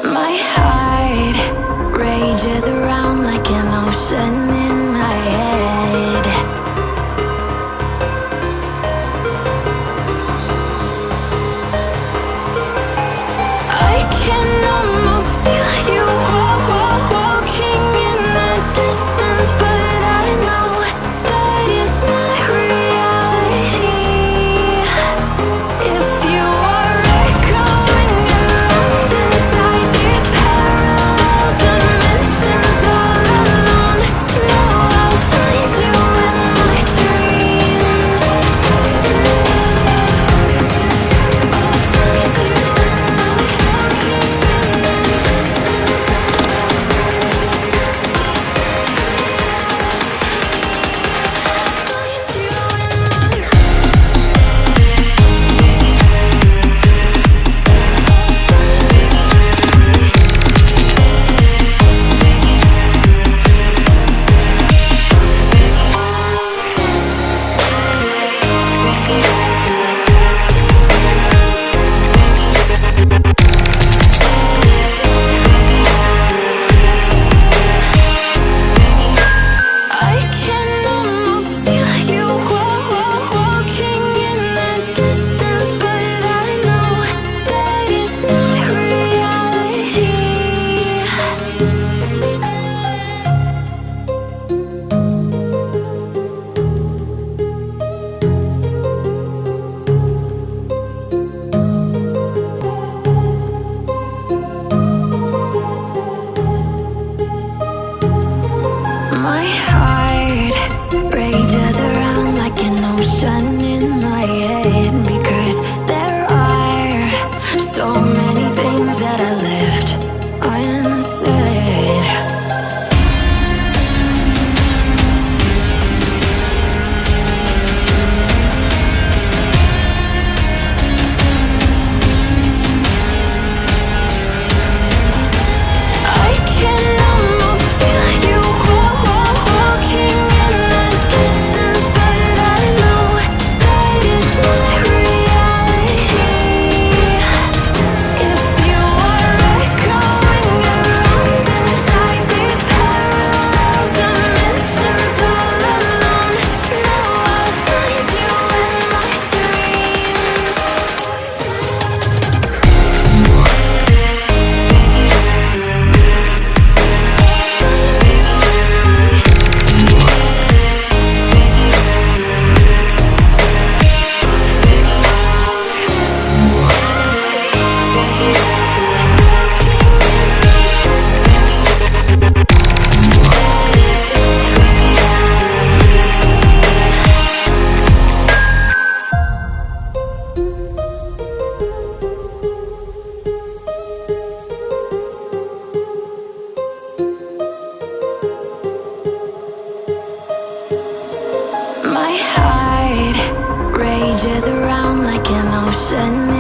My heart rages around like an ocean in my head. I can almost feel you walking in the distance, but I know that it's not reality. If you are echoing around inside these parallel dimensions all alone, know I'll find you in my dreams. I can almost feel you walking in the distance, but I know that it's not reality. My heart rages around like an ocean in my head, because there are so many things that I left unsaid. I can almost feel you walking in the distance, but I know that it's not reality. If you are echoing around inside these parallel dimensions all alone, know I'll find you in my dreams. My heart rages around like an ocean